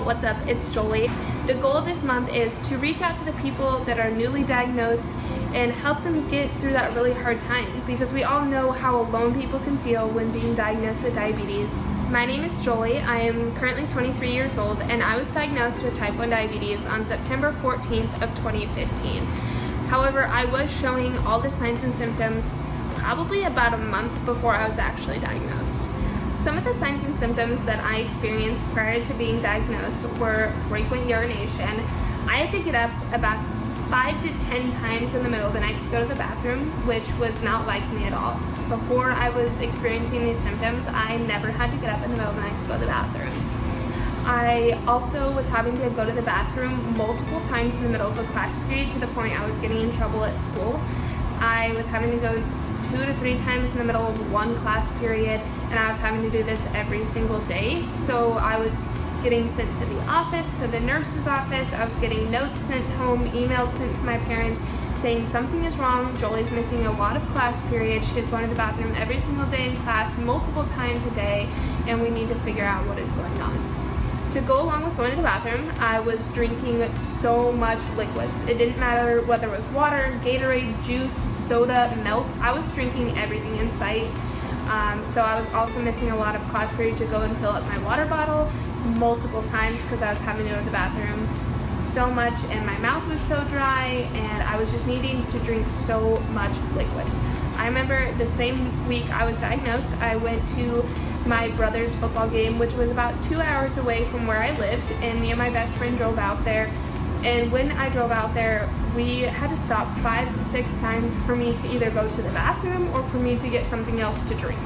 what's up? It's Joleigh. The goal of this month is to reach out to the people that are newly diagnosed and help them get through that really hard time, because we all know how alone people can feel when being diagnosed with diabetes. My name is Joleigh. I am currently 23 years old, and I was diagnosed with type 1 diabetes on September 14th of 2015. However, I was showing all the signs and symptoms probably about a month before I was actually diagnosed. Some of the signs and symptoms that I experienced prior to being diagnosed were frequent urination. I had to get up about 5 to 10 times in the middle of the night to go to the bathroom, which was not like me at all. Before I was experiencing these symptoms, I never had to get up in the middle of the night to go to the bathroom. I also was having to go to the bathroom multiple times in the middle of a class period, to the point I was getting in trouble at school. I was having to go 2 to 3 times in the middle of one class period, and I was having to do this every single day. So I was getting sent to the office, to the nurse's office. I was getting notes sent home, emails sent to my parents saying something is wrong. Joleigh's missing a lot of class periods. She's going to the bathroom every single day in class, multiple times a day, and we need to figure out what is going on. To go along with going to the bathroom, I was drinking so much liquids. It didn't matter whether it was water, Gatorade, juice, soda, milk. I was drinking everything in sight. So I was also missing a lot of class period to go and fill up my water bottle multiple times because I was having to go to the bathroom so much, and my mouth was so dry, and I was just needing to drink so much liquids. I remember the same week I was diagnosed, I went to my brother's football game, which was about 2 hours away from where I lived, and me and my best friend drove out there. And when I drove out there, we had to stop 5 to 6 times for me to either go to the bathroom or for me to get something else to drink.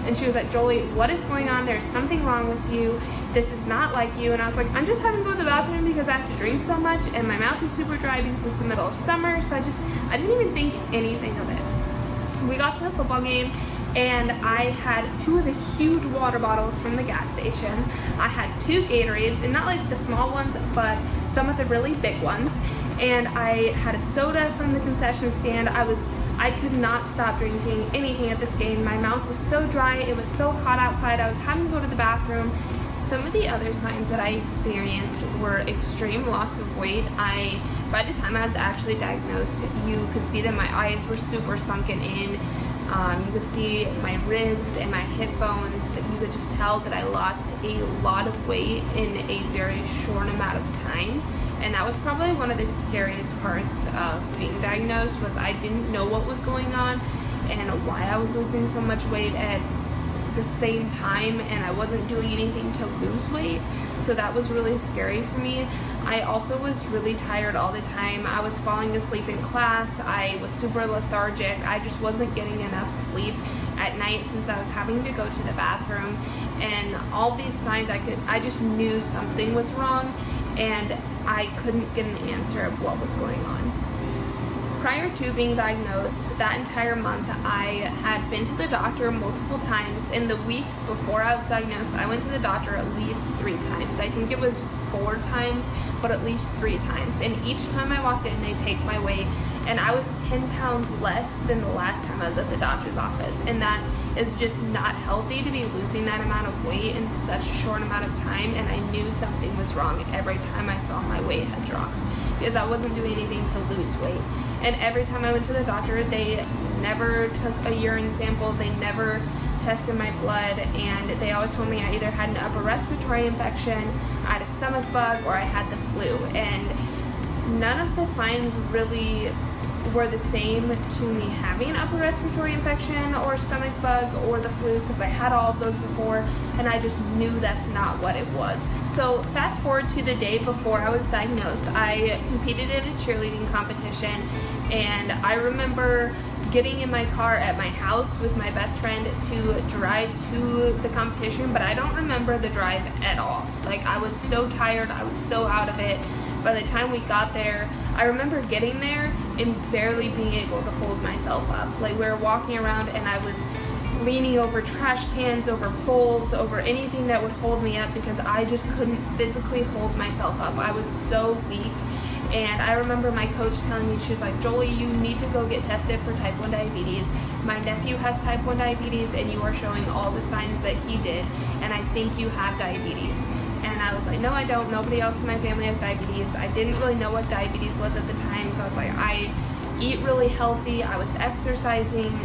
And she was like, "Joleigh, what is going on? There's something wrong with you. This is not like you." And I was like, "I'm just having to go to the bathroom because I have to drink so much, and my mouth is super dry because it's the middle of summer." So I didn't even think anything of it. We got to the football game, and I had 2 of the huge water bottles from the gas station. I had 2 Gatorades, and not like the small ones, but some of the really big ones. And I had a soda from the concession stand. I could not stop drinking anything at this game. My mouth was so dry, it was so hot outside, I was having to go to the bathroom. Some of the other signs that I experienced were extreme loss of weight. By the time I was actually diagnosed, you could see that my eyes were super sunken in. You could see my ribs and my hip bones. You could just tell that I lost a lot of weight in a very short amount of time. And that was probably one of the scariest parts of being diagnosed, was I didn't know what was going on and why I was losing so much weight at the same time, and I wasn't doing anything to lose weight. So that was really scary for me. I also was really tired all the time. I was falling asleep in class. I was super lethargic. I just wasn't getting enough sleep at night since I was having to go to the bathroom. And all these signs, I just knew something was wrong, and I couldn't get an answer of what was going on. Prior to being diagnosed, that entire month I had been to the doctor multiple times. In the week before I was diagnosed, I went to the doctor at least 3 times. I think it was 4 times, but at least 3 times. And each time I walked in, they take my weight, and I was 10 pounds less than the last time I was at the doctor's office. And that is just not healthy, to be losing that amount of weight in such a short amount of time. And I knew something was wrong every time I saw my weight had dropped, because I wasn't doing anything to lose weight. And every time I went to the doctor, they never took a urine sample, they never tested my blood, and they always told me I either had an upper respiratory infection, I had a stomach bug, or I had the flu. And none of the signs really were the same to me having an upper respiratory infection or stomach bug or the flu, because I had all of those before, and I just knew that's not what it was. So fast forward to the day before I was diagnosed, I competed in a cheerleading competition, and I remember getting in my car at my house with my best friend to drive to the competition, but I don't remember the drive at all. Like, I was so tired, I was so out of it. By the time we got there, I remember getting there and barely being able to hold myself up. Like, we were walking around and I was leaning over trash cans, over poles, over anything that would hold me up, because I just couldn't physically hold myself up. I was so weak. And I remember my coach telling me, she was like, "Joleigh, you need to go get tested for type 1 diabetes. My nephew has type 1 diabetes, and you are showing all the signs that he did, and I think you have diabetes." And I was like, no, I don't. Nobody else in my family has diabetes. I didn't really know what diabetes was at the time, so I was like, I eat really healthy. I was exercising.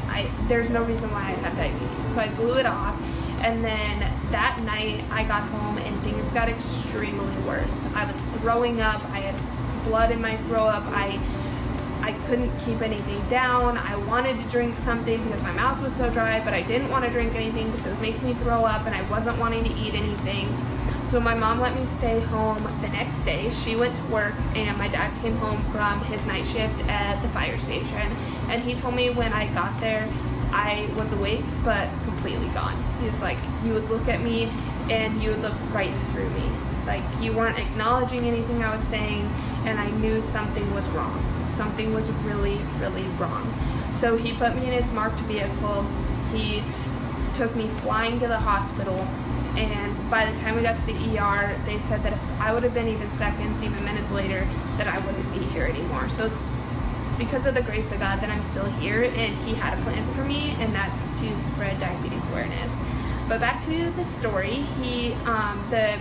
There's no reason why I have diabetes. So I blew it off. And then that night I got home and things got extremely worse. I was throwing up. I had blood in my throw up. I couldn't keep anything down. I wanted to drink something because my mouth was so dry, but I didn't want to drink anything because it was making me throw up, and I wasn't wanting to eat anything. So my mom let me stay home the next day. She went to work, and my dad came home from his night shift at the fire station, and he told me when I got there, I was awake, but completely gone. He was like, you would look at me and you would look right through me. Like, you weren't acknowledging anything I was saying, and I knew something was wrong. Something was really, really wrong. So he put me in his marked vehicle. He took me flying to the hospital, and by the time we got to the ER, they said that if I would have been even seconds, even minutes later, that I wouldn't be here anymore. So it's because of the grace of God that I'm still here, and he had a plan for me, and that's to spread diabetes awareness. But back to the story, the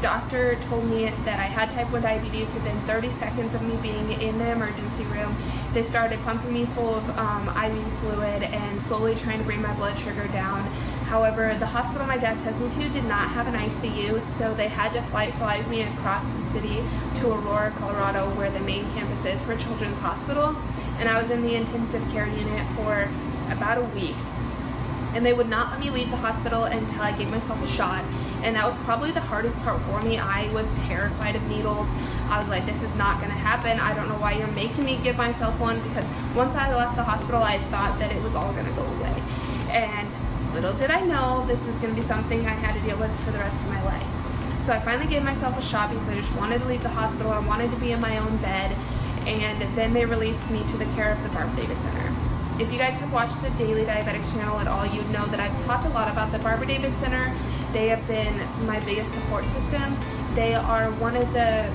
doctor told me that I had type 1 diabetes within 30 seconds of me being in the emergency room. They started pumping me full of IV fluid and slowly trying to bring my blood sugar down. However, the hospital my dad took me to did not have an ICU, so they had to fly me across the city to Aurora, Colorado, where the main campus is for Children's Hospital. And I was in the intensive care unit for about a week. And they would not let me leave the hospital until I gave myself a shot. And that was probably the hardest part for me. I was terrified of needles. I was like, this is not going to happen. I don't know why you're making me give myself one, because once I left the hospital, I thought that it was all going to go away. And little did I know this was going to be something I had to deal with for the rest of my life. So I finally gave myself a shot because I just wanted to leave the hospital. I wanted to be in my own bed. And then they released me to the care of the Barbara Davis Center. If you guys have watched the Daily Diabetics channel at all, you'd know that I've talked a lot about the Barbara Davis Center. They have been my biggest support system. They are one of the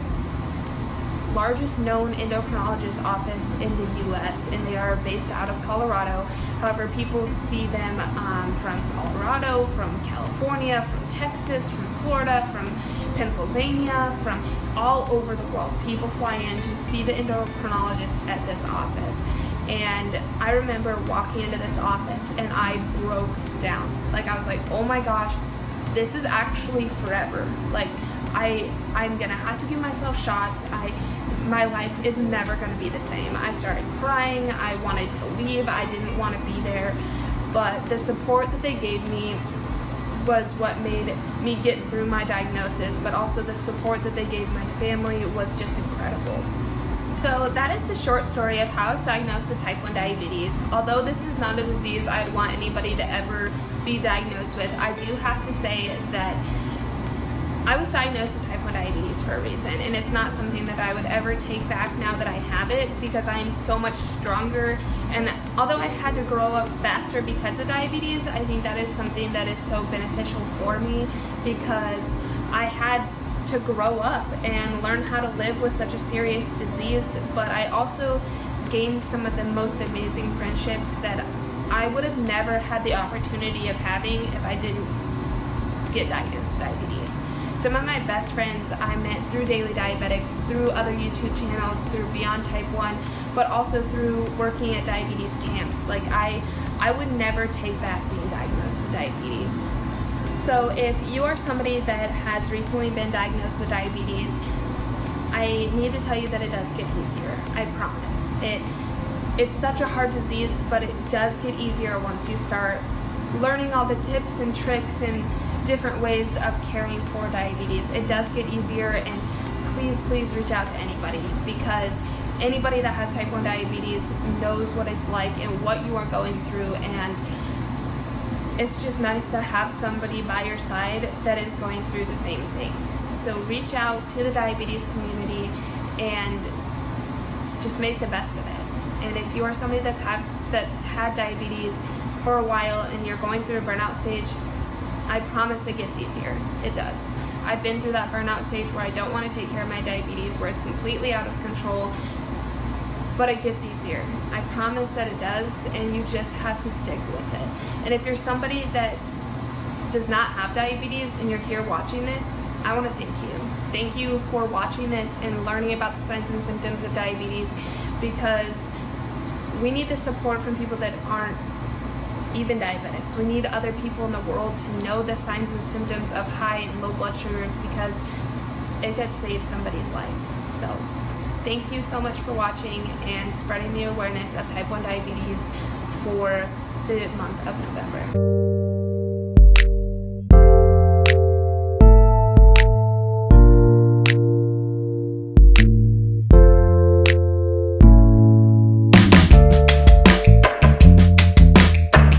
largest known endocrinologist office in the U.S., and they are based out of Colorado. However, people see them from Colorado, from California, from Texas, from Florida, from Pennsylvania, from all over the world. People fly in to see the endocrinologist at this office. And I remember walking into this office and I broke down. Like, I was like, oh my gosh, this is actually forever. Like, I'm gonna have to give myself shots. My life is never gonna be the same. I started crying. I wanted to leave. I didn't want to be there. But the support that they gave me was what made me get through my diagnosis, but also the support that they gave my family was just incredible. So that is the short story of how I was diagnosed with type 1 diabetes. Although this is not a disease I'd want anybody to ever be diagnosed with, I do have to say that I was diagnosed with type 1 diabetes for a reason, and it's not something that I would ever take back now that I have it, because I am so much stronger. And although I had to grow up faster because of diabetes, I think that is something that is so beneficial for me, because I had to grow up and learn how to live with such a serious disease. But I also gained some of the most amazing friendships that I would have never had the opportunity of having if I didn't get diagnosed with diabetes. Some of my best friends I met through Daily Diabetics, through other YouTube channels, through Beyond Type 1, but also through working at diabetes camps. Like, I would never take back being diagnosed with diabetes. So if you are somebody that has recently been diagnosed with diabetes, I need to tell you that it does get easier. I promise. It's such a hard disease, but it does get easier once you start learning all the tips and tricks and different ways of caring for diabetes. It does get easier, and please reach out to anybody, because anybody that has type 1 diabetes knows what it's like and what you are going through, and it's just nice to have somebody by your side that is going through the same thing. So reach out to the diabetes community and just make the best of it. And if you are somebody that's had diabetes for a while and you're going through a burnout stage, I promise it gets easier. It does. I've been through that burnout stage where I don't want to take care of my diabetes, where it's completely out of control, but it gets easier. I promise that it does, and you just have to stick with it. And if you're somebody that does not have diabetes and you're here watching this, I want to thank you. Thank you for watching this and learning about the signs and symptoms of diabetes, because we need the support from people that aren't even diabetics. We need other people in the world to know the signs and symptoms of high and low blood sugars, because it could save somebody's life. So thank you so much for watching and spreading the awareness of type 1 diabetes for the month of November.